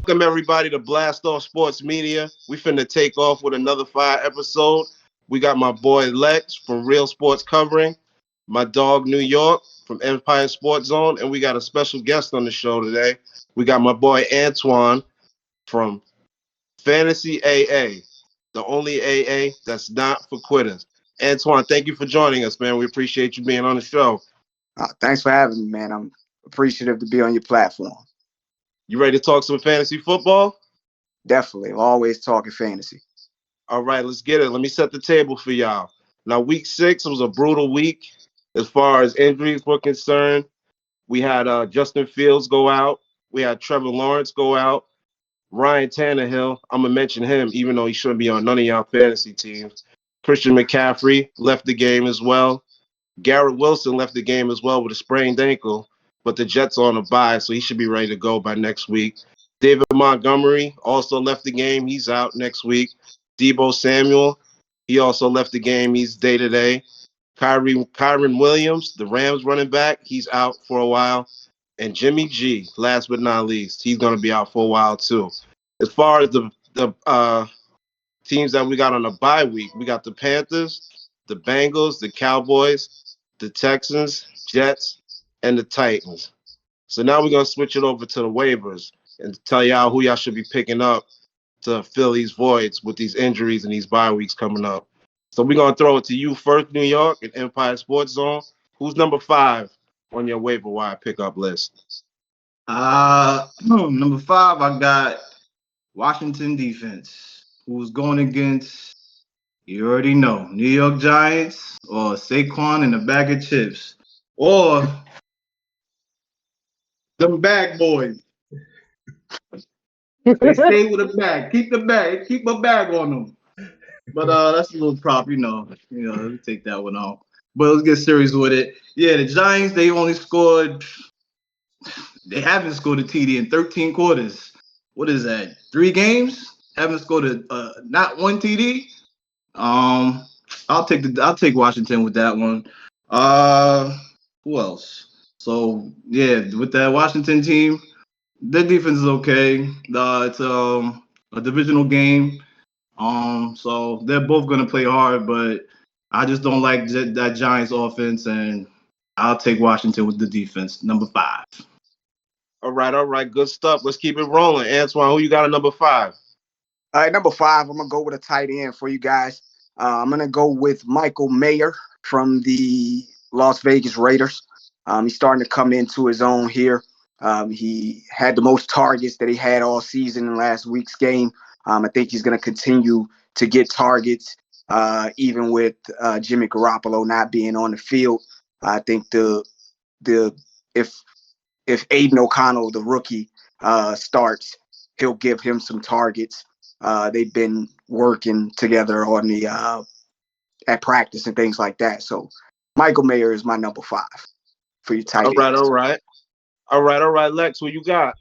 Welcome everybody to Blast Off Sports Media. We finna take off with another fire episode. We got my boy Lex from Real Sports Covering, my dog New York from Empire Sports Zone, and we got a special guest on the show today. We got my boy Antoine from Fantasy AA, the only AA that's not for quitters. Antoine, thank you for joining us, man. We appreciate you being on the show. Thanks for having me, man. I'm appreciative to be on your platform. You ready to talk some fantasy football? Definitely. Always talking fantasy. All right, let's get it. Let me set the table for y'all. Now, week 6 was a brutal week as far as injuries were concerned. We had Justin Fields go out. We had Trevor Lawrence go out. Ryan Tannehill, I'm going to mention him, even though he shouldn't be on none of y'all fantasy teams. Christian McCaffrey left the game as well. Garrett Wilson left the game as well with a sprained ankle, but the Jets are on a bye, so he should be ready to go by next week. David Montgomery also left the game. He's out next week. Deebo Samuel, he also left the game. He's day-to-day. Kyron Williams, the Rams running back, he's out for a while. And Jimmy G, last but not least, he's going to be out for a while too. As far as the teams that we got on a bye week, we got the Panthers, the Bengals, the Cowboys, the Texans, Jets, and the Titans. So now we're going to switch it over to the waivers and tell y'all who y'all should be picking up to fill these voids with these injuries and these bye weeks coming up. So we're going to throw it to you first, New York, and Empire Sports Zone. Who's number 5 on your waiver wire pickup list? Number 5, I got Washington defense, who's going against, you already know, New York Giants or Saquon in a bag of chips or them bag boys. They stay with a bag. Keep the bag. Keep a bag on them. But that's a little prop, take that one off. But let's get serious with it. Yeah, the Giants, they haven't scored a TD in 13 quarters. What is that? 3 games? Haven't scored not one TD. I'll take Washington with that one. Who else? So yeah, with that Washington team, their defense is okay. It's a divisional game. So they're both gonna play hard, but I just don't like that Giants offense, and I'll take Washington with the defense, number 5. All right, good stuff. Let's keep it rolling. Antoine, who you got at number 5? All right, number 5, I'm gonna go with a tight end for you guys. I'm gonna go with Michael Mayer from the Las Vegas Raiders. He's starting to come into his own here. He had the most targets that he had all season in last week's game. I think he's going to continue to get targets, even with Jimmy Garoppolo not being on the field. I think if Aiden O'Connell, the rookie, starts, he'll give him some targets. They've been working together on the at practice and things like that. So Michael Mayer is my number 5 for your tight end. All right. Lex, who you got?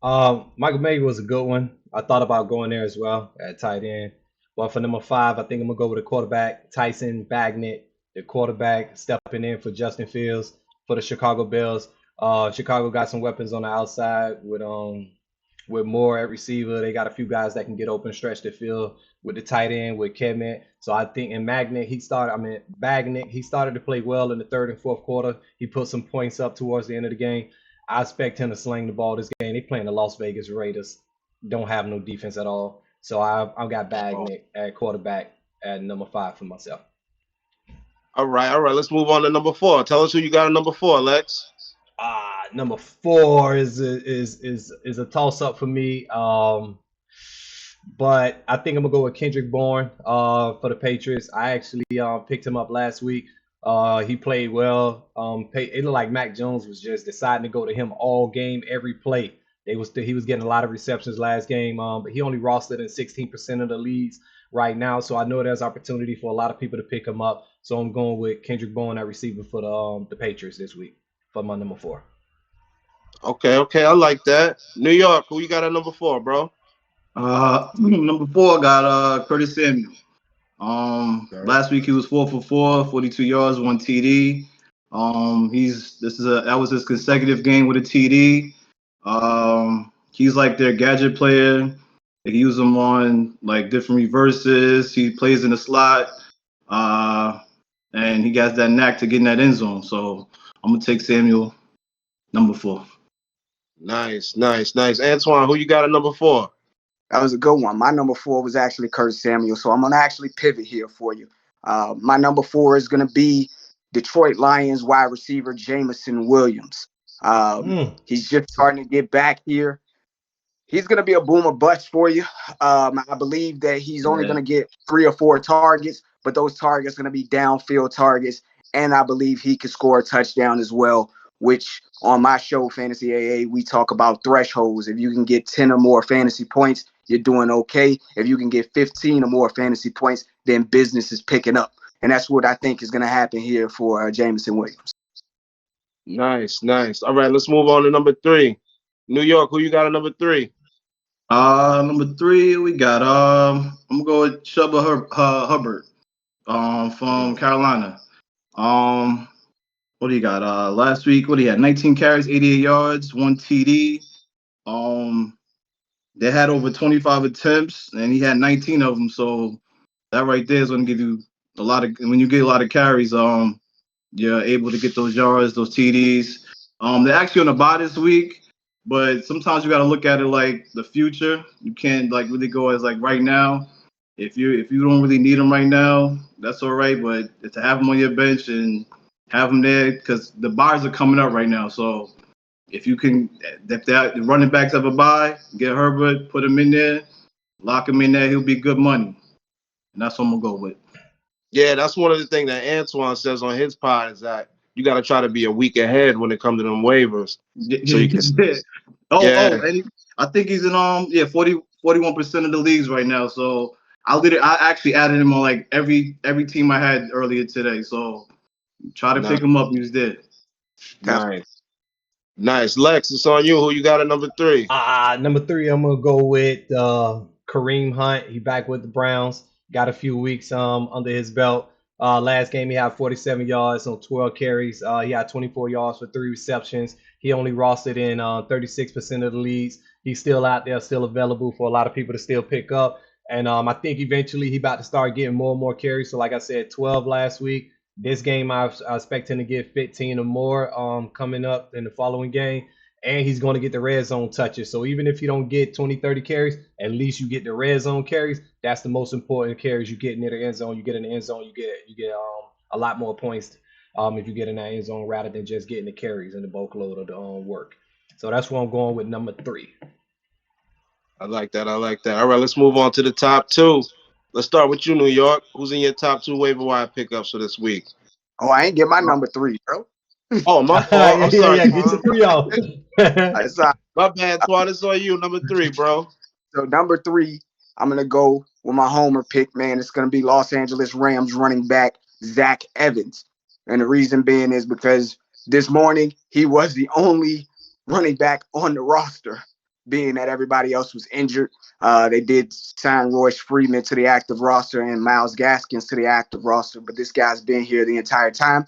Michael Mayer was a good one. I thought about going there as well at tight end. But for number 5, I think I'm going to go with a quarterback, Tyson Bagnet, the quarterback, stepping in for Justin Fields for the Chicago Bears. Chicago got some weapons on the outside with Moore at receiver. They got a few guys that can get open, stretch the field with the tight end, with Kemet. So I think in Bagnet, he started to play well in the 3rd and 4th quarter. He put some points up towards the end of the game. I expect him to sling the ball this game. They playing the Las Vegas Raiders. Don't have no defense at all. So I've got Bagnet at quarterback at number 5 for myself. All right. Let's move on to number 4. Tell us who you got at number 4, Lex. Number 4 is a toss up for me. But I think I'm gonna go with Kendrick Bourne for the Patriots. I actually picked him up last week. He played well. It looked like Mac Jones was just deciding to go to him all game, every play. He was getting a lot of receptions last game, but he only rostered in 16% of the leagues right now. So I know there's opportunity for a lot of people to pick him up. So I'm going with Kendrick Bourne at receiver for the Patriots this week for my number 4. Okay, I like that. New York, who you got at number 4, bro? Number 4 got Curtis Samuel. Last week he was 4 for 4, 42 yards, 1 TD. That was his consecutive game with a TD. He's like their gadget player. They use him on like different reverses. He plays in the slot, and he got that knack to get in that end zone. So I'm gonna take Samuel, number 4. Nice. Antoine, who you got at number 4? That was a good one. My number 4 was actually Curtis Samuel, so I'm going to actually pivot here for you. My number 4 is going to be Detroit Lions wide receiver Jameson Williams. He's just starting to get back here. He's going to be a boom or bust for you. I believe that he's only going to get 3 or 4 targets, but those targets are going to be downfield targets, and I believe he could score a touchdown as well, which on my show, Fantasy AA, we talk about thresholds. If you can get 10 or more fantasy points, you're doing okay. If you can get 15 or more fantasy points, then business is picking up. And that's what I think is going to happen here for Jameson Williams. Nice. All right, let's move on to number 3. New York, who you got at number 3? Number 3, we got I'm gonna go with Chuba Hubbard, from Carolina. What do you got? Last week, what he had? 19 carries, 88 yards, 1 TD. They had over 25 attempts, and he had 19 of them. So that right there is going to give you a lot of. When you get a lot of carries, you're able to get those yards, those TDs. They're actually on a bye this week, but sometimes you got to look at it like the future. You can't like really go as like right now. If you don't really need them right now, that's all right. But to have them on your bench and have them there, because the buys are coming up right now. So if you can, if the running backs have a bye, get Herbert, put him in there, lock him in there, he'll be good money. And that's what I'm going to go with. Yeah, that's one of the things that Antoine says on his pod is that you got to try to be a week ahead when it comes to them waivers. So you can. And I think he's in 41% of the leagues right now. So I actually added him on like every team I had earlier today. So try to pick him up. He was there. Nice. Lex, it's on you. Who you got at number 3? Number 3, I'm gonna go with Kareem Hunt. He back with the Browns. Got a few weeks under his belt. Last game he had 47 yards on 12 carries. He had 24 yards for 3 receptions. He only rostered in 36% of the leagues. He's still out there, still available for a lot of people to still pick up. And I think eventually he about to start getting more and more carries. So like I said, 12 last week. This game I expect him to get 15 or more coming up in the following game. And he's going to get the red zone touches. So even if you don't get 20, 30 carries, at least you get the red zone carries. That's the most important carries you get near the end zone. You get in the end zone, you get a lot more points if you get in that end zone rather than just getting the carries and the bulk load of the work. So that's where I'm going with number 3. I like that. All right, let's move on to the top 2. Let's start with you, New York. Who's in your top 2 waiver wire pickups for this week? Oh, I ain't get my number 3, bro. Oh, my fault. I'm sorry. Yeah, get your 3 off. My bad, Twan. It's on you. Number 3, bro. So number 3, I'm going to go with my homer pick, man. It's going to be Los Angeles Rams running back Zach Evans. And the reason being is because this morning he was the only running back on the roster, being that everybody else was injured. They did sign Royce Freeman to the active roster and Myles Gaskins to the active roster, but this guy's been here the entire time.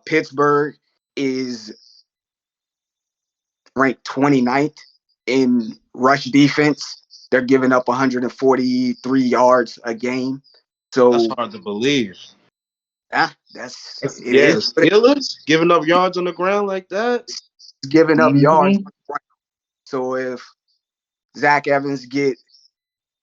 Pittsburgh is ranked 29th in rush defense. They're giving up 143 yards a game. So that's hard to believe. Steelers giving up yards on the ground like that. Giving up yards on the ground. So if Zach Evans get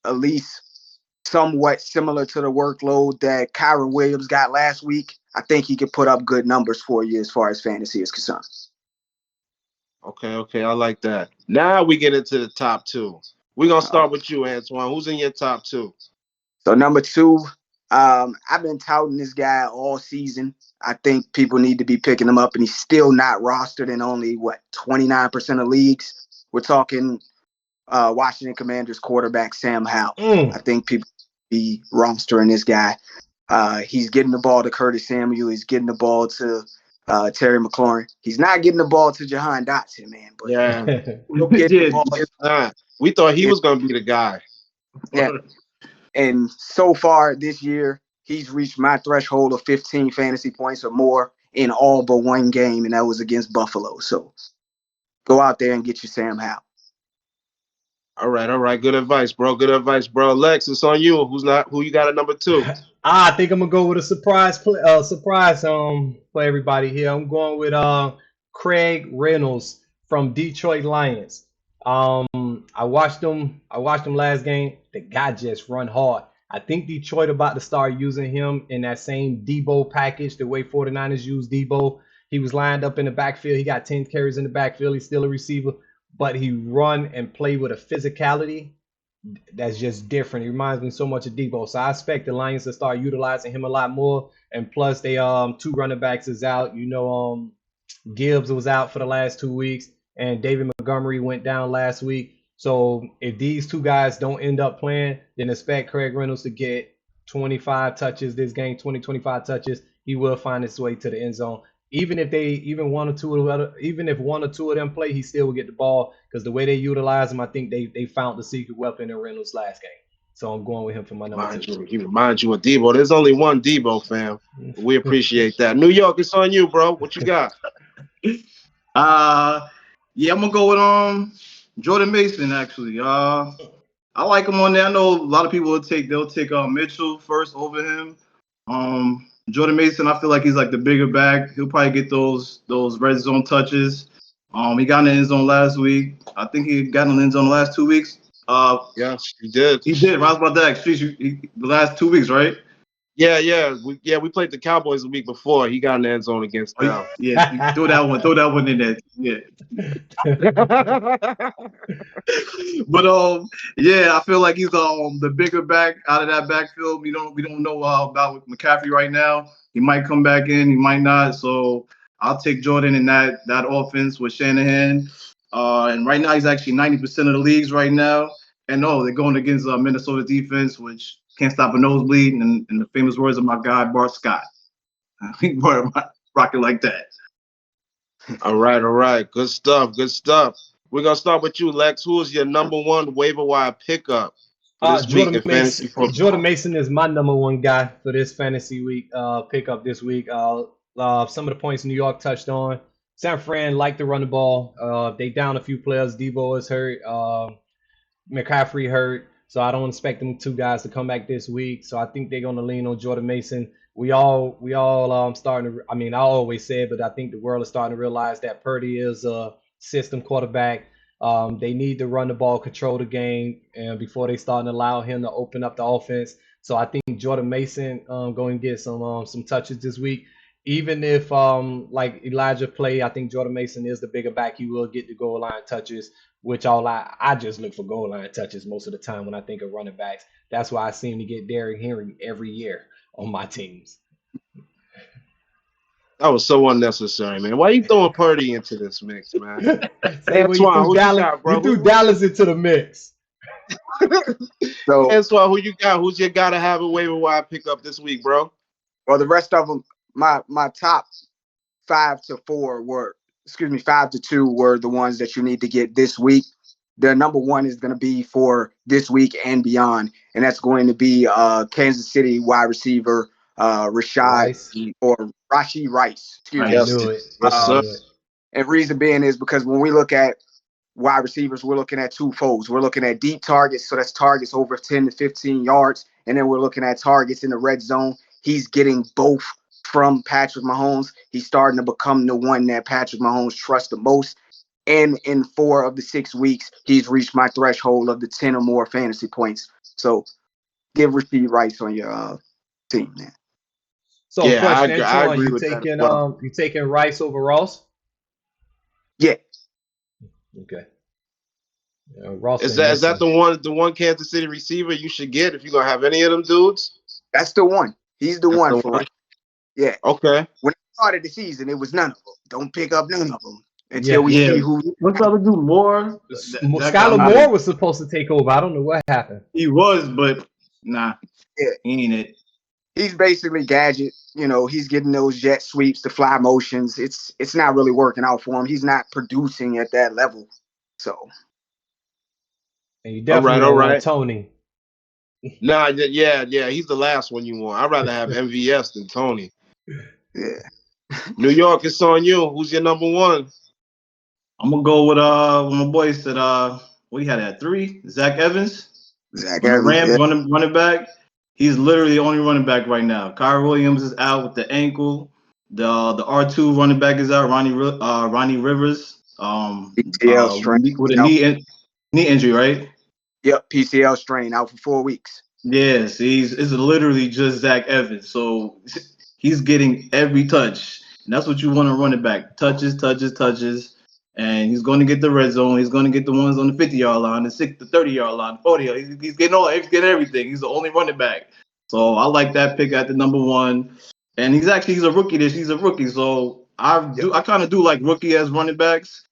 at least somewhat similar to the workload that Kyron Williams got last week, I think he could put up good numbers for you as far as fantasy is concerned. Okay, I like that. Now we get into the top 2. We're going to start with you, Antoine. Who's in your top 2? So number 2, I've been touting this guy all season. I think people need to be picking him up, and he's still not rostered in only, 29% of leagues. We're talking Washington Commanders quarterback Sam Howell. I think people be rostering this guy. He's getting the ball to Curtis Samuel. He's getting the ball to Terry McLaurin. He's not getting the ball to Jahan Dotson, man. But he'll get the ball. We thought he was going to be the guy. Yeah. And so far this year, he's reached my threshold of 15 fantasy points or more in all but one game, and that was against Buffalo. So go out there and get your Sam Howell. All right. Good advice, bro. Lex, it's on you. Who you got at number 2? I think I'm gonna go with a surprise play, for everybody here. I'm going with Craig Reynolds from Detroit Lions. I watched him last game. The guy just run hard. I think Detroit about to start using him in that same Debo package, the way 49ers use Debo. He was lined up in the backfield. He got 10 carries in the backfield. He's still a receiver, but he run and play with a physicality that's just different. He reminds me so much of Debo. So I expect the Lions to start utilizing him a lot more. And plus, they 2 running backs is out. Gibbs was out for the last 2 weeks, and David Montgomery went down last week. So if these 2 guys don't end up playing, then expect Craig Reynolds to get 25 touches this game, 25 touches. He will find his way to the end zone. Even if one or two of them play, he still will get the ball because the way they utilize him, I think they found the secret weapon in Reynolds last game. So I'm going with him for my number 2. He reminds you of Debo. There's only one Debo, fam. We appreciate that. New York, it's on you, bro. What you got? Yeah, I'm gonna go with Jordan Mason actually. I like him on there. I know a lot of people they'll take Mitchell first over him. Jordan Mason, I feel like he's like the bigger back. He'll probably get those red zone touches. He got in the end zone last week. I think he got in the end zone the last 2 weeks. Yes, he did. He did. I was about that. The last 2 weeks, right? Yeah. We played the Cowboys the week before. He got in the end zone against them. Yeah, throw that one in there. Yeah. But yeah, I feel like he's the bigger back out of that backfield. We don't know about McCaffrey right now. He might come back in, he might not. So I'll take Jordan in that offense with Shanahan. And right now he's actually 90% of the leagues right now. And they're going against Minnesota defense, which can't stop a nosebleed. And in the famous words of my guy Bart Scott, I think rocking like that. All right. Good stuff. We're gonna start with you, Lex. Who is your number 1 waiver wire pickup for this week in fantasy football? Jordan Mason is my number 1 guy for this fantasy week pickup this week. Some of the points New York touched on. San Fran like to run the ball. They down a few players. Debo is hurt. McCaffrey hurt. So I don't expect them 2 guys to come back this week. So I think they're gonna lean on Jordan Mason. We all starting to. I mean, I always say it, but I think the world is starting to realize that Purdy is a system quarterback. They need to run the ball, control the game, and before they start to allow him to open up the offense. So I think Jordan Mason going to get some touches this week. Even if like Elijah play, I think Jordan Mason is the bigger back. He will get the goal line touches, which I just look for goal line touches most of the time when I think of running backs. That's why I seem to get Derrick Henry every year on my teams. That was so unnecessary, man. Why are you throwing Purdy into this mix, man? Antoine, you threw Dallas into the mix. So, Antoine, who you got? Who's your guy to have a waiver wire pickup this week, bro? well, the rest of them, my top 5 to 2 were the ones that you need to get this week. The number 1 is going to be for this week and beyond, and that's going to be Kansas City wide receiver Rashee Rice. Excuse me. I knew it. Yes, sir. And reason being is because when we look at wide receivers, we're looking at 2 folds. We're looking at deep targets, so that's targets over 10 to 15 yards, and then we're looking at targets in the red zone. He's getting both from Patrick Mahomes. He's starting to become the one that Patrick Mahomes trusts the most. And in 4 of the 6 weeks, he's reached my threshold of the 10 or more fantasy points. So give Rashee Rice on your team, man. So, Yeah, question, I Antoine, agree with that as well. you taking Rice over Ross? Yeah. Okay. Ross Is that the one Kansas City receiver you should get if you're gonna have any of them dudes? That's the one. He's the one for it. Yeah. Okay. When it started the season, it was none of them. Don't pick up none of them until we see who. What's up to do more? Skylar Moore was supposed to take over. I don't know what happened. He was, but nah. Yeah. He ain't it. He's basically gadget. He's getting those jet sweeps, the fly motions. It's not really working out for him. He's not producing at that level. So. And you definitely don't want Tony. Nah, yeah. He's the last one you want. I'd rather have MVS than Tony. Yeah. New York, it's on you. Who's your number 1? I'm gonna go with my boy said what he had at 3, Zach Evans. Zach On the Evans, Rams yeah. running back, he's literally the only running back right now. Kyrie Williams is out with the ankle. The R2 running back is out. Ronnie Rivers, PCL strain. with a knee injury, right? Yep, PCL strain out for 4 weeks. Yes, it's literally just Zach Evans. So he's getting every touch, and that's what you want to run it back. Touches, and he's going to get the red zone. He's going to get the ones on the 50-yard line, the 30-yard line, 40. He's getting everything. He's the only running back. So I like that pick at the number 1. And he's a rookie. He's a rookie. So I kind of do like rookie as running backs.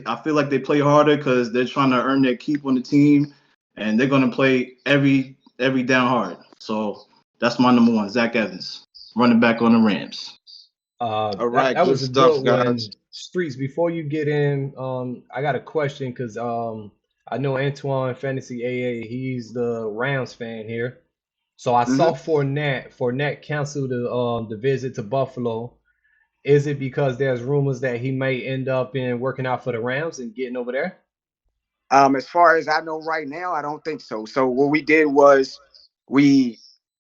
I feel like they play harder because they're trying to earn their keep on the team, and they're going to play every down hard. So that's my number 1, Zach Evans, running back on the Rams. All right, that good was a stuff, good guys. one. Streets, before you get in, I got a question because I know Antoine Fantasy AA, he's the Rams fan here. So I saw Fournette cancel the visit to Buffalo. Is it because there's rumors that he may end up working out for the Rams and getting over there? As far as I know right now, I don't think so. So what we did was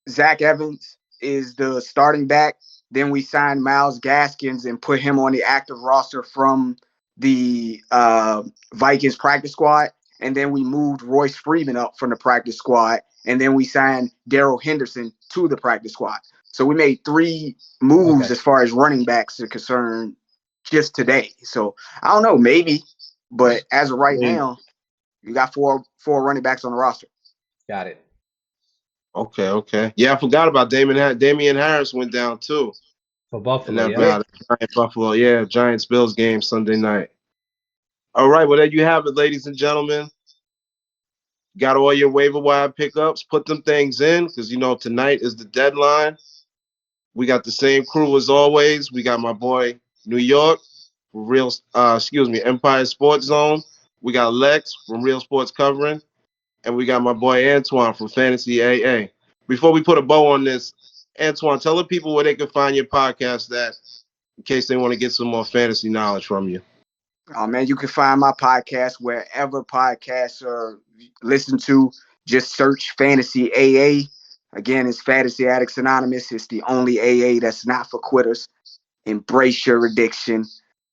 Zach Evans is the starting back. Then we signed Myles Gaskins and put him on the active roster from the Vikings practice squad. And then we moved Royce Freeman up from the practice squad. And then we signed Darrell Henderson to the practice squad. So we made 3 moves as far as running backs are concerned just today. So I don't know, maybe. But as of right now, you got four running backs on the roster. Got it. Okay. Yeah, I forgot about Damian Harris went down too. For Buffalo, and that Buffalo, yeah, Giants Bills game Sunday night. All right, well there you have it, ladies and gentlemen. Got all your waiver wire pickups. Put them things in because tonight is the deadline. We got the same crew as always. We got my boy New York, Empire Sports Zone. We got Lex from Real Sports Covering, and we got my boy Antoine from Fantasy AA. Before we put a bow on this, Antoine, tell the people where they can find your podcast at, in case they want to get some more fantasy knowledge from you. Oh man, you can find my podcast wherever podcasts are listened to. Just search Fantasy AA. Again, it's Fantasy Addicts Anonymous. It's the only AA that's not for quitters. Embrace your addiction.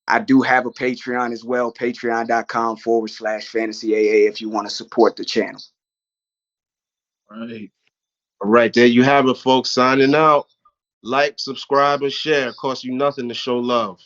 I do have a Patreon as well, patreon.com/Fantasy AA if you want to support the channel. All right, there you have it, folks. Signing out. Like, subscribe, and share. It costs you nothing to show love.